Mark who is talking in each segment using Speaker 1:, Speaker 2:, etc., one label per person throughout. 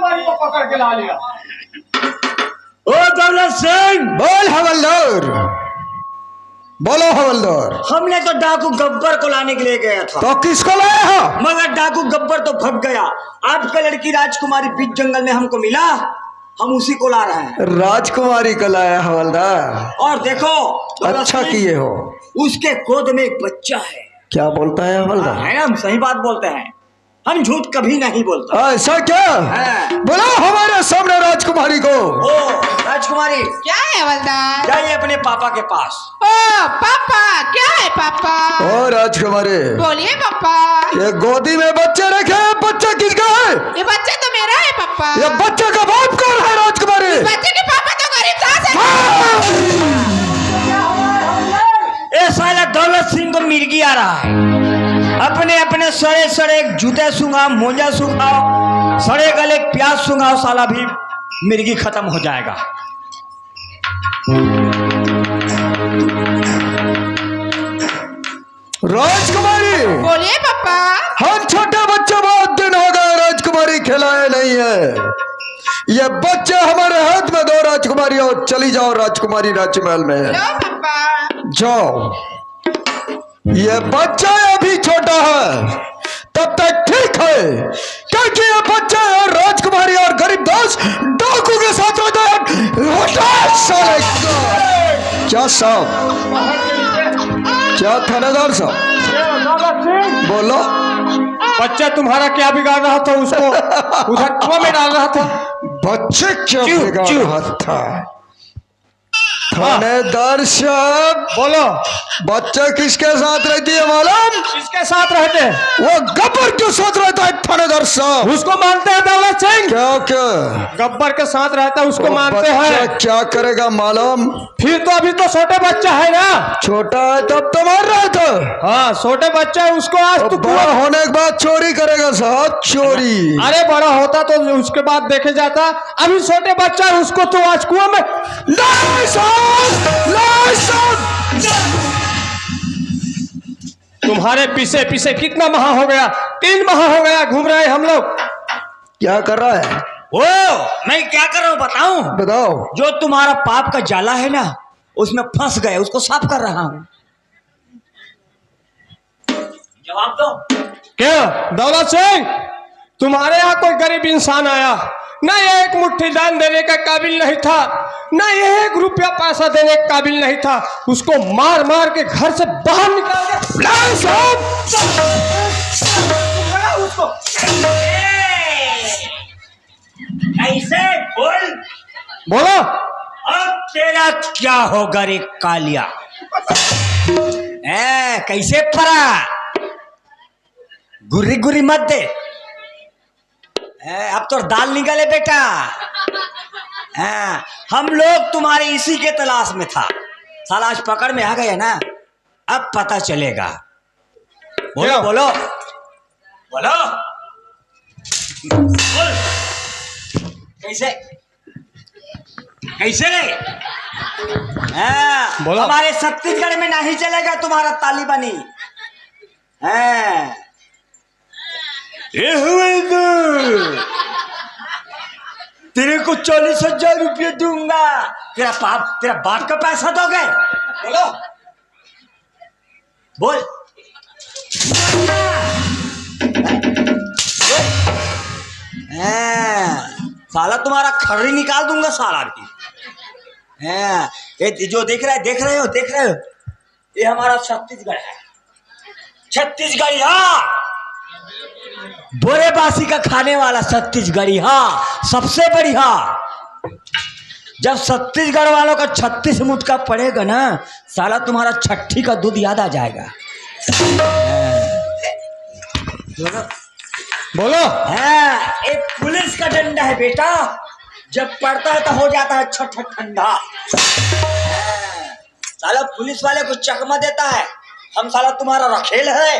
Speaker 1: राजकुमारी को पकड़ के ला लिया।
Speaker 2: ओ दौलत सिंह,
Speaker 3: बोल हवलदार, बोलो हवलदार।
Speaker 2: हमने तो डाकू गब्बर को लाने के लिए गया था,
Speaker 3: तो किसको लाया हो?
Speaker 2: मगर डाकू गब्बर तो भाग गया। आपका लड़की राजकुमारी बीच जंगल में हमको मिला, हम उसी को ला रहे हैं।
Speaker 3: राजकुमारी को लाया हवलदार।
Speaker 2: और देखो
Speaker 3: अच्छा किए हो।
Speaker 2: उसके गोद में एक बच्चा है।
Speaker 3: क्या बोलता है हवलदार?
Speaker 2: है ना, हम सही बात बोलते हैं, हम झूठ कभी नहीं बोलते।
Speaker 3: ऐसा क्या? बुलाओ हमारे सामने राजकुमारी को।
Speaker 2: ओ राजकुमारी,
Speaker 4: क्या है हवलदार?
Speaker 2: जाइए अपने पापा के पास।
Speaker 4: ओ पापा, क्या है पापा?
Speaker 3: ओ राजकुमारी,
Speaker 4: बोलिए पापा।
Speaker 3: ये गोदी में बच्चे रखे हैं, बच्चा किसका है?
Speaker 4: ये बच्चा तो मेरा है पापा।
Speaker 3: ये बच्चे का बाप कौन है राजकुमारी?
Speaker 4: बच्चे के पापा तो गरीब दास है।
Speaker 2: ए साला दौलत सिंह को मिर्गी आ रहा है। अपने अपने सड़े सड़े जूते सुंघाओ, मोजा सुंघाओ, सड़े गले प्याज सुंघाओ, साला भी मिर्गी खत्म हो जाएगा।
Speaker 3: राजकुमारी,
Speaker 4: बोलिए पापा।
Speaker 3: हम छोटे बच्चे बहुत दिन हो गए राजकुमारी खिलाए नहीं है। ये बच्चे हमारे हाथ में दो राजकुमारी, और चली जाओ राजकुमारी राजमहल में।
Speaker 4: लो पापा।
Speaker 3: जाओ। ये बच्चा अभी छोटा है, तब तक ठीक है, क्योंकि ये बच्चा और राजकुमारी और गरीब दास डाकू के साथ रहता है। क्या साहब? क्या थानेदार साहब? बोलो।
Speaker 1: बच्चा तुम्हारा क्या बिगाड़ रहा था? उसको उधर कुआं में डाल रहा था।
Speaker 3: बच्चे क्या बिगाड़ रहा था? थानेदार साहब
Speaker 1: बोलो,
Speaker 3: बच्चा किसके साथ रहती है मालूम?
Speaker 1: किसके साथ रहते हैं?
Speaker 3: वो गब्बर के साथ रहता है थानेदार साहब।
Speaker 1: उसको मानते हैं दौलत सिंह?
Speaker 3: क्या क्या?
Speaker 1: गब्बर के साथ रहता है, उसको
Speaker 3: वो
Speaker 1: मानते
Speaker 3: बच्चा
Speaker 1: हैं।
Speaker 3: क्या करेगा मालूम?
Speaker 1: फिर तो अभी तो छोटे बच्चा है ना।
Speaker 3: छोटा है तब तो मार रहा था।
Speaker 1: हाँ, छोटे बच्चा है, उसको आज
Speaker 3: तो
Speaker 1: तो
Speaker 3: बड़ा होने के बाद चोरी करेगा साहब, चोरी।
Speaker 1: अरे बड़ा होता तो उसके बाद देखे जाता। अभी छोटे बच्चा है, उसको तो आज कुआं में।
Speaker 3: नहीं साहब, नहीं साहब।
Speaker 1: तुम्हारे पीछे पीछे कितना माह हो गया? 3 माह हो गया घूम रहे हैं हम लोग।
Speaker 3: क्या कर रहा है?
Speaker 2: ओ मैं क्या कर रहा हूँ बताऊं?
Speaker 3: बताओ।
Speaker 2: जो तुम्हारा पाप का जाला है ना, उसमें फंस गए, उसको साफ कर रहा हूँ। जवाब दो।
Speaker 1: क्या दौलत सिंह, तुम्हारे यहाँ कोई गरीब इंसान आया, ना ये एक मुट्ठी दान देने का काबिल नहीं था, ना ये 1 रुपया पैसा देने के काबिल नहीं था, उसको मार मार के घर से बाहर निकाल दिया।
Speaker 2: उसको कैसे बोल?
Speaker 1: बोलो।
Speaker 2: अब तेरा क्या होगा रे कालिया? कैसे परा? गुर्री गुर्री मत दे। अब तो दाल निकाले बेटा। हम लोग तुम्हारे इसी के तलाश में था, साला आज पकड़ में आ गया ना, अब पता चलेगा। बोलो बोलो बोलो, बोल। कैसे कैसे रे?
Speaker 1: बोलो।
Speaker 2: हमारे छत्तीसगढ़ में नहीं चलेगा तुम्हारा तालिबानी। तेरे को 40,000 रुपये दूंगा। तेरा बाप का पैसा दोगे? बोलो बोल। साला तुम्हारा खर्री निकाल दूंगा साला की। ये जो देख रहे हो ये हमारा छत्तीसगढ़ है। छत्तीसगढ़, हाँ, बोरे बासी का खाने वाला छत्तीसगढ़ी, हाँ, सबसे बढ़िया। जब छत्तीसगढ़ वालों का 36 मुठ का पड़ेगा ना, साला तुम्हारा छठी का दूध याद आ जाएगा।
Speaker 1: बोलो।
Speaker 2: एक पुलिस का डंडा है बेटा, जब पड़ता है तो हो जाता है छठ ठंडा। साला पुलिस वाले को चकमा देता है, हम साला तुम्हारा रखेल है,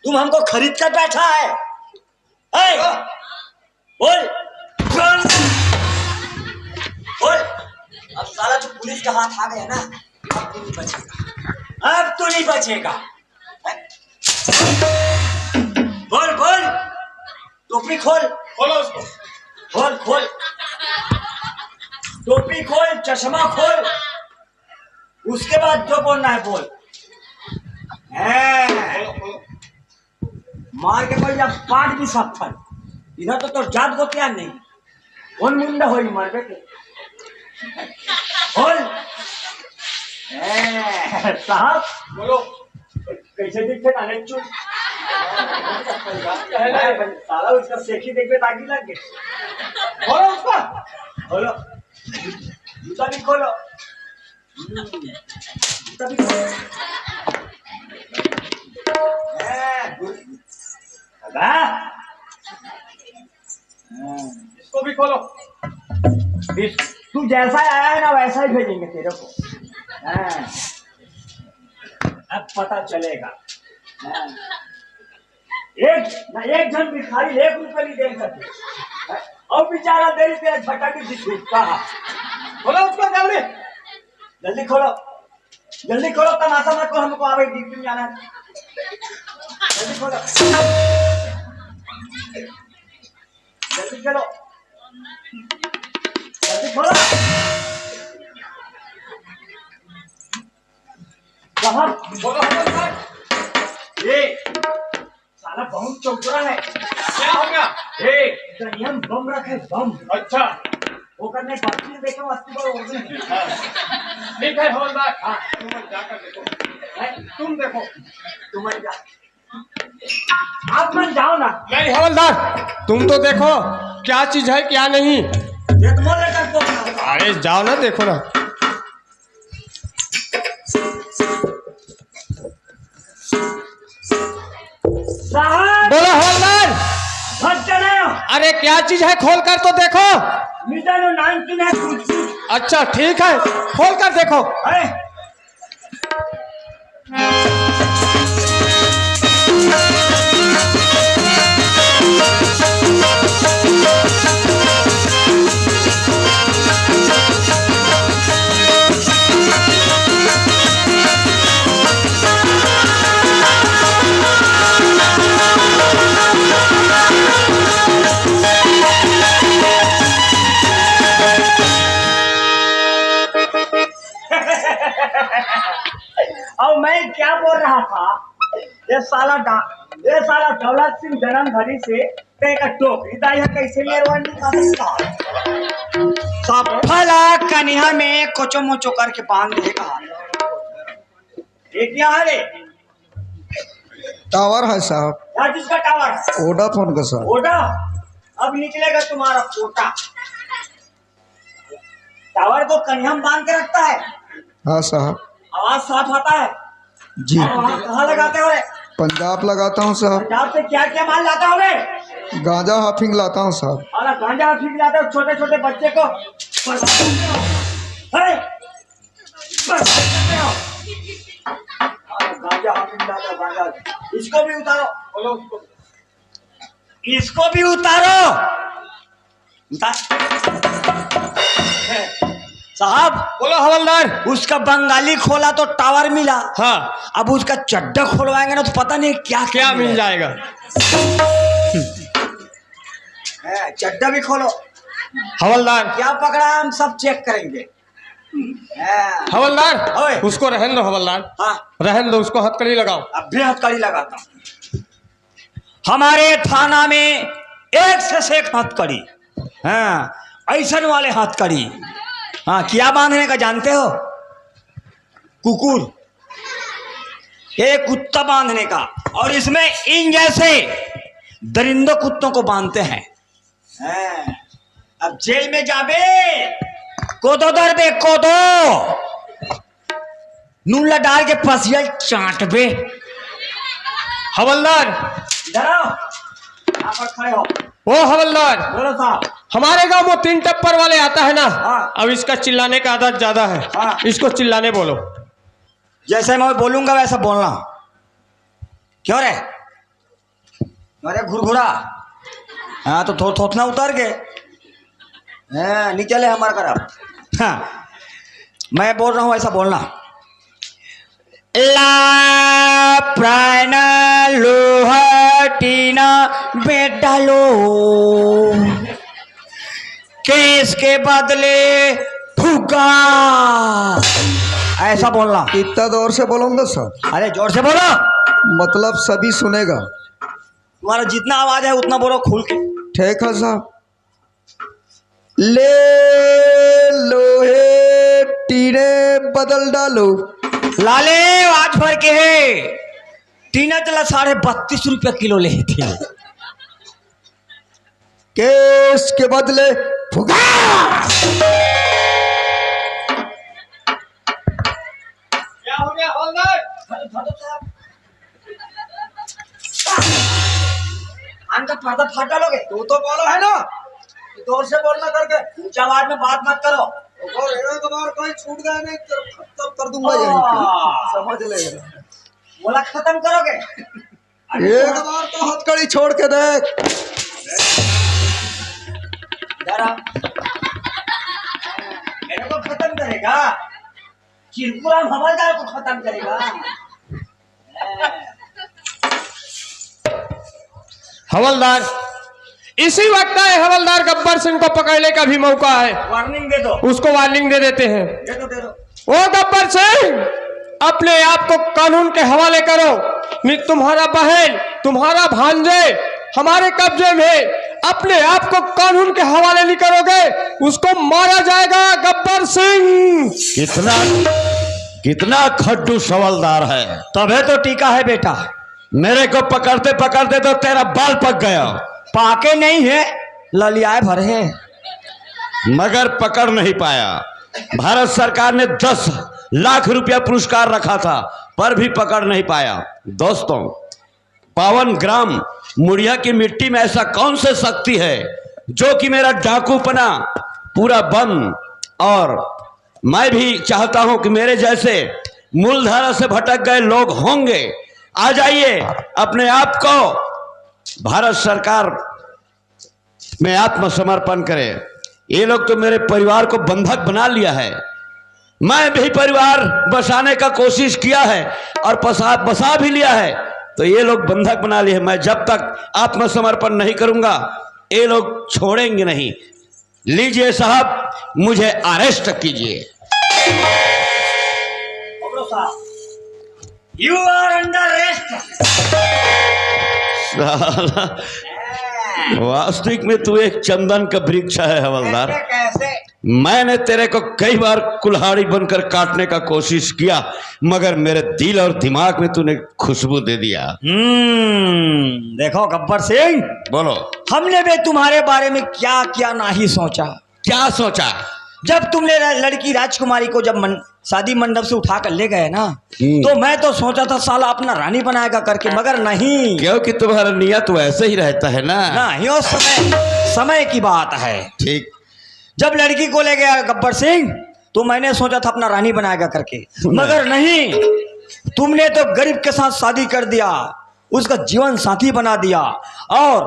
Speaker 2: तुम हमको खरीद कर बैठा है। बोल बोल। अब साला जो पुलिस का हाथ आ गया ना, अब तू नहीं बचेगा, अब तू नहीं बचेगा। बोल बोल, टोपी खोल।
Speaker 1: खोलो उसको।
Speaker 2: खोल खोल, टोपी खोल, चश्मा खोल, उसके बाद जो बोलना है बोल। मार के कोई जब पाट भी सफल इधर तो जात को क्या नहीं कौन मुंडा हो मार के बोल। साहब
Speaker 1: बोलो।
Speaker 2: कैसे दिखते ताने चुप साला उसका सेखी देखते ताकि लग गए।
Speaker 1: बोलो उसका।
Speaker 2: खोलो जूता भी खोलो, जूता भी खोलो।
Speaker 1: इसको भी खोलो।
Speaker 2: तू जैसा आया है ना वैसा ही भेजेंगे तेरे को। अब पता चलेगा। एक जन भिखारी 1 रुपये नहीं दे सकते और बेचारा देरी तेरा झटक दिखता।
Speaker 1: खोलो उसको जल्दी।
Speaker 2: जल्दी खोलो, जल्दी खोलो, तमाशा मत करो, हमको आवे ड्यूटी में जाना है। जल्दी खोलो, जल्दी खोलो, जल्दी खोलो।
Speaker 1: बोलो
Speaker 2: ये साला बहुत चौतरा है।
Speaker 1: क्या हो गया?
Speaker 2: गनियम बम रखे बम।
Speaker 1: अच्छा
Speaker 2: वो करने बाकी देखो अस्ती पर उड़ने।
Speaker 1: ठीक है हवलदार। हाँ तुम जाकर देखो। तुम देखो।
Speaker 2: तुम जा, आप मन जाओ ना।
Speaker 1: नहीं हवलदार तुम तो देखो क्या चीज है क्या नहीं।
Speaker 2: ये तो मोले तक को।
Speaker 1: अरे जाओ ना देखो ना।
Speaker 2: साहब
Speaker 1: बोलो हवलदार।
Speaker 2: फंस गए हो।
Speaker 1: अरे क्या चीज है खोल कर तो देखो।
Speaker 2: मिजानो नाम सुना है कुछ
Speaker 1: अच्छा ठीक है खोल कर देखो।
Speaker 2: है। और मैं क्या बोल रहा था, ये साला दौलत सिंह जन्म घड़ी से का टोकरी दाई है कैसे मेहरबानी फला कन्या में कोचो मोचो करके बांध देगा। एक यहाँ रे
Speaker 3: टावर है साहब,
Speaker 2: यार जिसका टावर है
Speaker 3: वोडाफोन का साहब।
Speaker 2: ओडा अब निकलेगा तुम्हारा पोटा। टावर को कन्या में बांध के रखता है,
Speaker 3: हाँ साहब।
Speaker 2: आवाज साफ आता है
Speaker 3: जी
Speaker 2: कहाँ लगाते हो रे?
Speaker 3: पंजाब लगाता हूँ साहब।
Speaker 2: पंजाब से क्या क्या माल लाता हो रे?
Speaker 3: गांजा हाफिंग लाता हूँ साहब।
Speaker 2: और गांजा फिर लाते हो छोटे छोटे बच्चे को है? गांजा हाफिंग लाते हो गांजा। इसको भी उतारो,
Speaker 1: बोलो उसको।
Speaker 2: इसको भी उतारो। साहब
Speaker 1: बोलो हवलदार।
Speaker 2: उसका बंगाली खोला तो टावर मिला।
Speaker 1: हाँ
Speaker 2: अब उसका चड्डा खोलवाएंगे ना तो पता नहीं क्या
Speaker 1: क्या मिल जाएगा।
Speaker 2: चड्डा भी खोलो।
Speaker 1: हवलदार
Speaker 2: क्या पकड़ा हम सब चेक करेंगे।
Speaker 1: हवलदार
Speaker 2: ओए।
Speaker 1: उसको रहन दो हवलदार।
Speaker 2: हाँ
Speaker 1: रहन दो उसको हथकड़ी लगाओ।
Speaker 2: अब भी हथकड़ी लगाता हूँ। हमारे थाना में एक से एक हथकड़ी। हाँ ऐसन वाले हथकड़ी। हाँ क्या बांधने का जानते हो? कुकुर, एक कुत्ता बांधने का, और इसमें इन जैसे दरिंदों कुत्तों को बांधते हैं। अब जेल में जाबे कोदो दर बे कोदो नूला डाल के पसियल चाट बे।
Speaker 1: हवलदार
Speaker 2: इधर आओ, यहाँ पर खड़े हो।
Speaker 1: ओ हवलदार
Speaker 2: बोलो साहब।
Speaker 1: हमारे गांव में 3 टप्पर वाले आता है ना।
Speaker 2: हाँ।
Speaker 1: अब इसका चिल्लाने का आदत ज्यादा है।
Speaker 2: हाँ।
Speaker 1: इसको चिल्लाने बोलो।
Speaker 2: जैसे मैं बोलूंगा वैसा बोलना। क्यों रे? अरे घुरघुरा। हाँ तो थोथना उतर के नीचे ले हमारा करब। हाँ मैं बोल रहा हूँ ऐसा बोलना। ला प्राण लोहा टीना बेटा लो केस के बदले फूका, ऐसा बोलना।
Speaker 3: कितना जोर से बोलूंगा सर?
Speaker 2: अरे जोर से बोलो,
Speaker 3: मतलब सभी सुनेगा।
Speaker 2: तुम्हारा जितना आवाज है उतना बोलो खुल के।
Speaker 3: ठीक है साहब। ले लोहे टीने बदल डालो।
Speaker 2: लाले आज भर के है, टीना चला 32.5 रुपया किलो ले थे।
Speaker 3: केस के बदले फुगा।
Speaker 1: क्या हो गया हवलदार?
Speaker 2: कान का पर्दा फाड़ डालोगे?
Speaker 3: तू तो बोलो है ना, जोर से बोलना करके।
Speaker 2: ऊंचा आवाज में बात मत करो।
Speaker 3: और एक बार कोई छूट गया नहीं तो खत्म कर दूंगा यहीं पे। समझ लेगा।
Speaker 2: बोला खत्म करोगे?
Speaker 3: एक बार तो हथकड़ी छोड़ के देख।
Speaker 2: जरा मेरे को खत्म करेगा? चिरकुराम हवलदार को खत्म करेगा?
Speaker 1: हवलदार, इसी वक्त आए हवलदार गब्बर सिंह को पकड़ने का भी मौका है।
Speaker 2: वार्निंग दे दो।
Speaker 1: उसको वार्निंग दे देते हैं।
Speaker 2: दे दो, दे दो।
Speaker 1: ओ गब्बर सिंह, अपने आप को कानून के हवाले करो। नहीं तुम्हारा बहन, तुम्हारा भांजे हमारे कब्जे में। अपने आप को कानून के हवाले नहीं करोगे, उसको मारा जाएगा। गब्बर सिंह
Speaker 5: कितना खड्डूस हवलदार है।
Speaker 2: तबे तो टीका है बेटा।
Speaker 5: मेरे को पकड़ते पकड़ते तो तेरा बाल पक गया,
Speaker 2: पाके नहीं है, ललियाए भरे हैं,
Speaker 5: मगर पकड़ नहीं पाया। भारत सरकार ने 10 लाख रुपया पुरस्कार रखा था, पर भी पकड़ नहीं पाया। दोस्तों, 52 ग्राम मुड़िया की मिट्टी में ऐसा कौन सी शक्ति है जो कि मेरा डाकूपना पूरा बंद। और मैं भी चाहता हूं कि मेरे जैसे मूलधारा से भटक गए लोग होंगे, आ जाइए, अपने आप को भारत सरकार में आत्मसमर्पण करें। ये लोग तो मेरे परिवार को बंधक बना लिया है। मैं भी परिवार बसाने का कोशिश किया है और बसा भी लिया है, तो ये लोग बंधक बना लिए। मैं जब तक आत्मसमर्पण नहीं करूंगा ये लोग छोड़ेंगे नहीं। लीजिए साहब, मुझे अरेस्ट कीजिए।
Speaker 2: You are under arrest.
Speaker 5: वास्तविक में तू एक चंदन का वृक्ष है हवलदार।
Speaker 2: कैसे?
Speaker 5: मैंने तेरे को कई बार कुल्हाड़ी बनकर काटने का कोशिश किया, मगर मेरे दिल और दिमाग में तूने खुशबू दे दिया।
Speaker 2: देखो गब्बर सिंह,
Speaker 5: बोलो।
Speaker 2: हमने भी तुम्हारे बारे में क्या क्या नहीं सोचा।
Speaker 5: क्या सोचा?
Speaker 2: जब तुमने लड़की राजकुमारी को जब शादी मंडप से उठाकर ले गए ना, तो मैं तो सोचा था साला अपना रानी बनाएगा करके, मगर नहीं।
Speaker 5: क्योंकि तुम्हारा नियत वैसे ही रहता है ना।
Speaker 2: नहीं, वो समय की बात है।
Speaker 5: ठीक।
Speaker 2: जब लड़की को ले गया गब्बर सिंह, तो मैंने सोचा था अपना रानी बनाएगा करके, मगर नहीं। तुमने तो गरीब के साथ शादी कर दिया, उसका जीवन साथी बना दिया और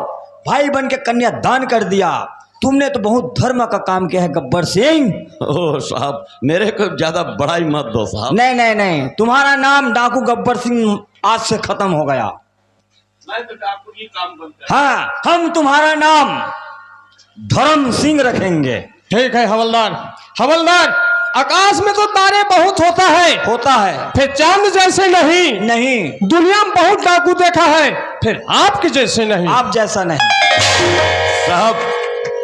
Speaker 2: भाई बन के कन्या दान कर दिया। तुमने तो बहुत धर्म का काम किया है गब्बर सिंह।
Speaker 5: ओह साहब, मेरे को ज्यादा बड़ाई मत दो साहब।
Speaker 2: नहीं नहीं नहीं, तुम्हारा नाम डाकू गब्बर सिंह आज से खत्म हो गया।
Speaker 1: मैं तो डाकू ही काम बनता।
Speaker 2: हाँ, हम तुम्हारा नाम धर्म सिंह रखेंगे।
Speaker 1: ठीक है हवलदार। हवलदार, आकाश में तो तारे बहुत होता है, फिर चांद जैसे नहीं।
Speaker 2: नहीं,
Speaker 1: दुनिया में बहुत डाकू देखा है, फिर आपके जैसे नहीं।
Speaker 2: आप जैसा नहीं।
Speaker 5: साहब,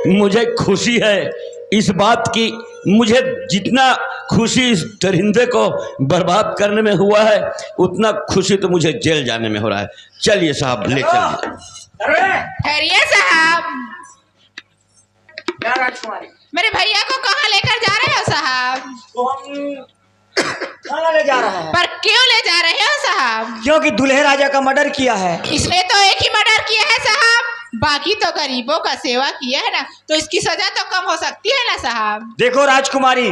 Speaker 5: मुझे खुशी है इस बात की। मुझे जितना खुशी इस दरिंदे को बर्बाद करने में हुआ है, उतना खुशी तो मुझे जेल जाने में हो रहा है। चलिए साहब, ले चलिए।
Speaker 4: ठहरिए साहब,
Speaker 2: क्या राजकुमारी,
Speaker 4: मेरे भैया को कहाँ लेकर जा रहे हो साहब?
Speaker 2: तो हम खाना ले जा रहे हैं।
Speaker 4: पर क्यों ले जा रहे हो साहब?
Speaker 2: क्योंकि दूल्हे राजा का मर्डर किया है।
Speaker 4: इसने तो एक ही मर्डर किया है साहब, बाकी तो गरीबों का सेवा किया है ना, तो इसकी सजा तो कम हो सकती है ना साहब?
Speaker 2: देखो राजकुमारी,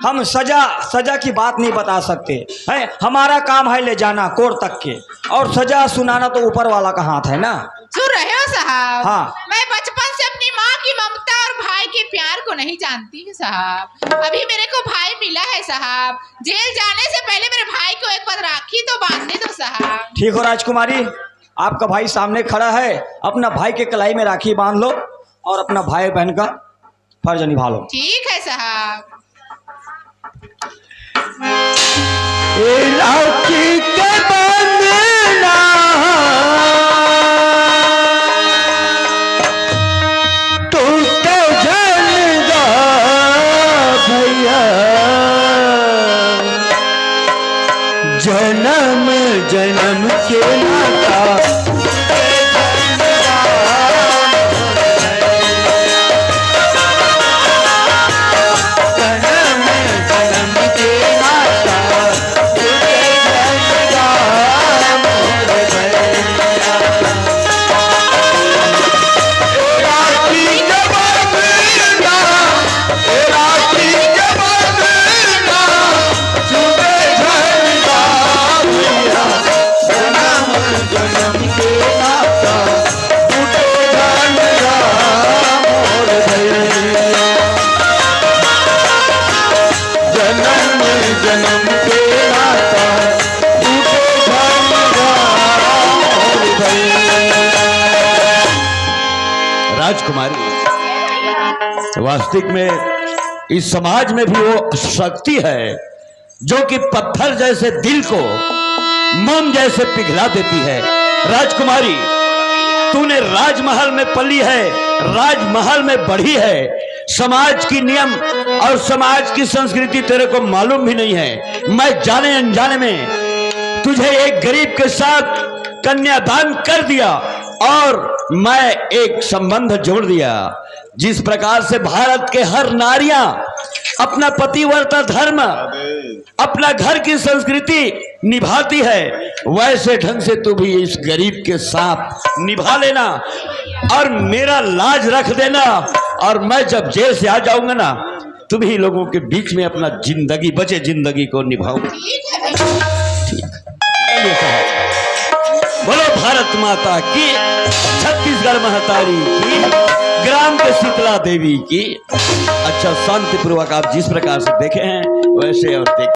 Speaker 2: हम सजा की बात नहीं बता सकते हैं। हमारा काम है ले जाना कोर्ट तक के, और सजा सुनाना तो ऊपर वाला का हाथ है ना।
Speaker 4: सुन रहे हो साहब?
Speaker 2: हाँ।
Speaker 4: मैं बचपन से अपनी माँ की ममता और भाई के प्यार को नहीं जानती हूँ साहब। अभी मेरे को भाई मिला है साहब, जेल जाने से पहले मेरे भाई को एक बार राखी तो बांधने दो साहब।
Speaker 2: ठीक हो राजकुमारी, आपका भाई सामने खड़ा है, अपना भाई के कलाई में राखी बांध लो और अपना भाई बहन का फर्ज निभा लो।
Speaker 4: ठीक है साहब।
Speaker 3: राखी के बंधना टूटे जनगा भैया, जन्म जन्म के नाता
Speaker 5: राजकुमारी, वास्तविक में इस समाज में भी वो शक्ति है जो कि पत्थर जैसे दिल को मोम जैसे पिघला देती है। राजकुमारी, तूने राजमहल में पली है, राजमहल में बढ़ी है, समाज की नियम और समाज की संस्कृति तेरे को मालूम भी नहीं है। मैं जाने अनजाने में तुझे एक गरीब के साथ कन्यादान कर दिया और मैं एक संबंध जोड़ दिया। जिस प्रकार से भारत के हर नारियां अपना पतिव्रता धर्म, अपना घर की संस्कृति निभाती है, वैसे ढंग से तू भी इस गरीब के साथ निभा लेना और मेरा लाज रख देना। और मैं जब जेल से आ जाऊंगा ना, तुम्ही लोगों के बीच में अपना जिंदगी बचे जिंदगी को निभाऊंगा। बोलो भारत माता की, छत्तीसगढ़ महतारी की, ग्राम के शीतला देवी की। अच्छा, शांतिपूर्वक आप जिस प्रकार से देखे हैं वैसे और देख